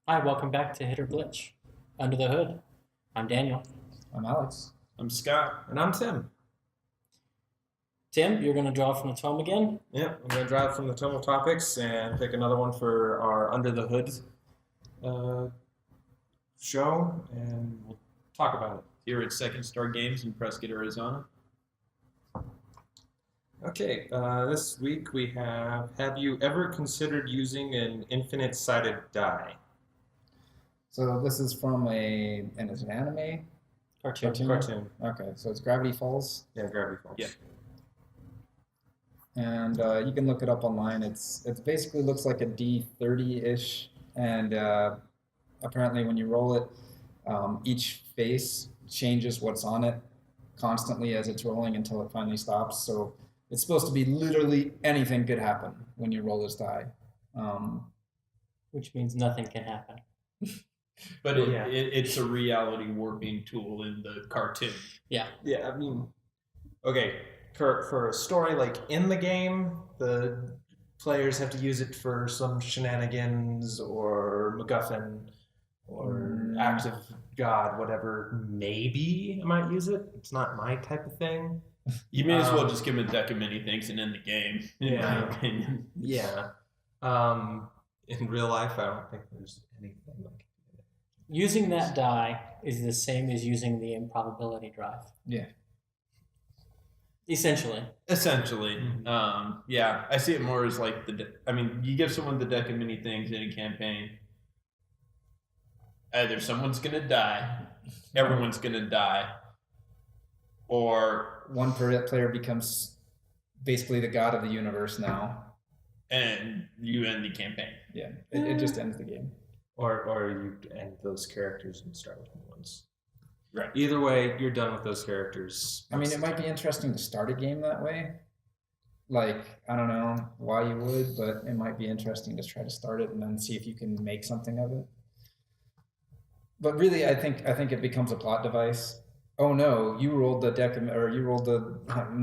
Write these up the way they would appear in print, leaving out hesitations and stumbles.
Hi, welcome back to Hit or Glitch. Under the Hood. I'm Daniel. I'm Alex. I'm Scott. And I'm Tim. Tim, you're going to draw from the tome again? Yep, I'm going to drive from the Tomo Topics and pick another one for our Under the Hood show, and we'll talk about it. Here at Second Star Games in Prescott, Arizona. Okay, this week we have you ever considered using an Infinite Sided Die? So this is from and it's an anime? Cartoon. Okay, so it's Gravity Falls. Yeah, Gravity Falls. Yeah. And you can look it up online. It basically looks like a D30-ish, and apparently when you roll it, each face changes what's on it constantly as it's rolling until it finally stops. So it's supposed to be literally anything could happen when you roll this die. Which means nothing can happen. But Yeah. it's a reality warping tool in the cartoon. Yeah. Yeah, I mean, okay, for a story like in the game, the players have to use it for some shenanigans or MacGuffin or act of God, whatever. Maybe I might use it. It's not my type of thing. You may as well just give him a deck of many things and end the game, in Yeah. my opinion. Yeah. In real life, I don't think there's anything like it. Using that die is the same as using the improbability drive. Yeah. Essentially. Essentially. Mhm. Yeah, I see it more as like you give someone the deck of many things in a campaign. Either someone's going to die, everyone's going to die, or One player becomes basically the god of the universe now. and you end the campaign. Yeah, it just ends the game. Or you end those characters and start with new ones. Right. Either way, you're done with those characters. I mean, it might be interesting to start a game that way. Like, I don't know why you would, but it might be interesting to try to start it and then see if you can make something of it. But really, I think it becomes a plot device. Oh no, you rolled the you rolled the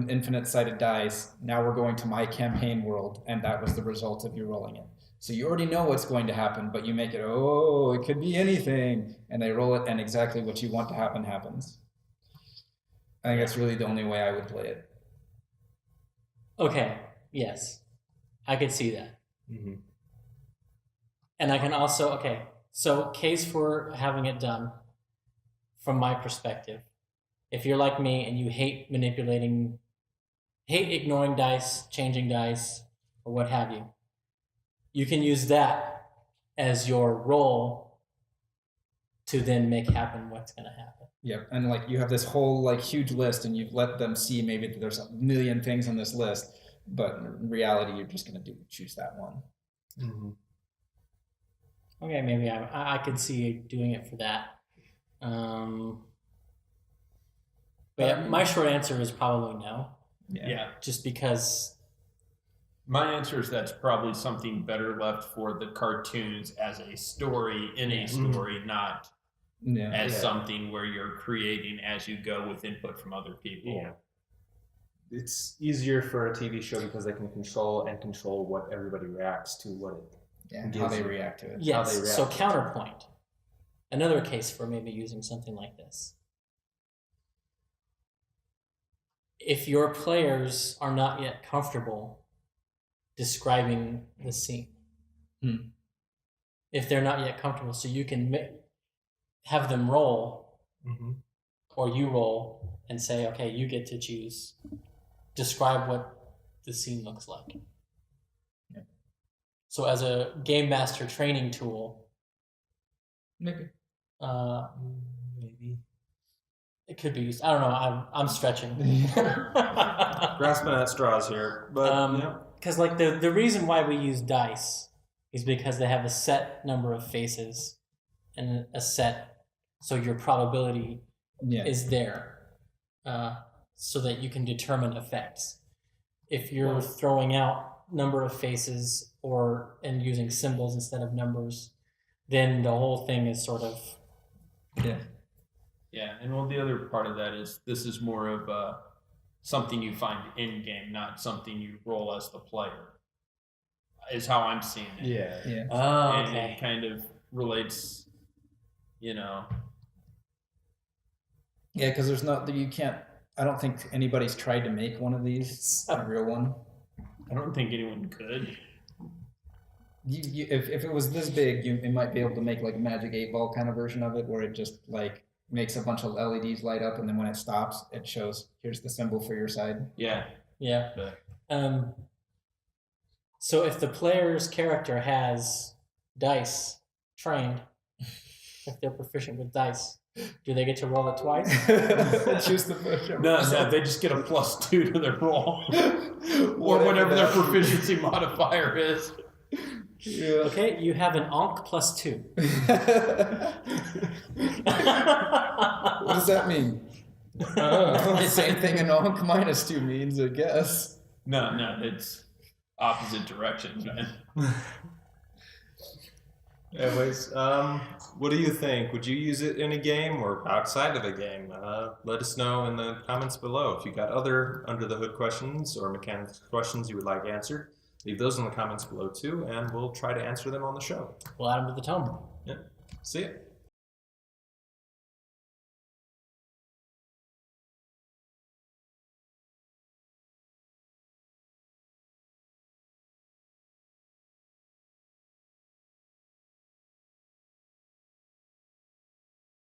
infinite sided dice. Now we're going to my campaign world, and that was the result of you rolling it. So you already know what's going to happen, but you make it, oh, it could be anything. And they roll it, and exactly what you want to happen happens. I think that's really the only way I would play it. Okay, yes. I could see that. Mm-hmm. And I can also, okay, so case for having it done from my perspective. If you're like me and you hate ignoring dice, changing dice, or what have you, you can use that as your role to then make happen what's going to happen. Yeah, and like you have this whole like huge list, and you've let them see maybe that there's a million things on this list, but in reality, you're just going to choose that one. Mm-hmm. Okay, maybe I could see doing it for that. But yeah, my short answer is probably no. Yeah. Just because. My answer is that's probably something better left for the cartoons as a story in a story, not as something where you're creating as you go with input from other people. Yeah. It's easier for a TV show because they can control what everybody reacts to, what it and how they react to it. Yes, so counterpoint. Another case for maybe using something like this. If your players are not yet comfortable describing the scene, if they're not yet comfortable, so you can have them roll, or you roll and say, okay, you get to choose, describe what the scene looks like. Yeah. So as a game master training tool, Maybe. maybe it could be used. I don't know. I'm stretching. grasping at straws here, but because like the reason why we use dice is because they have a set number of faces and a set, so your probability is there, so that you can determine effects. If you're throwing out number of faces and using symbols instead of numbers, then the whole thing is sort of Yeah, and well, the other part of that is this is more of something you find in game, not something you roll as the player. Is how I'm seeing it. yeah. Oh, And okay. it kind of relates, you know. Yeah, because there's you can't. I don't think anybody's tried to make one of these, a real one. I don't think anyone could. If it was this big, you might be able to make like a Magic 8-Ball kind of version of it, where it just like makes a bunch of LEDs light up, and then when it stops, it shows here's the symbol for your side. Yeah. Yeah. So if the player's character has dice trained, if they're proficient with dice, do they get to roll it twice? Choose the push. No, they just get a +2 to their roll, or whatever their proficiency modifier is. Yeah. Okay, you have an Onk +2. What does that mean? Same thing an Onk -2 means, I guess. No, it's opposite directions, man. Anyways, what do you think? Would you use it in a game or outside of a game? Let us know in the comments below. If you got other under the hood questions or mechanics questions you would like answered, leave those in the comments below too, and we'll try to answer them on the show. We'll add them to the tome. Yeah. See ya.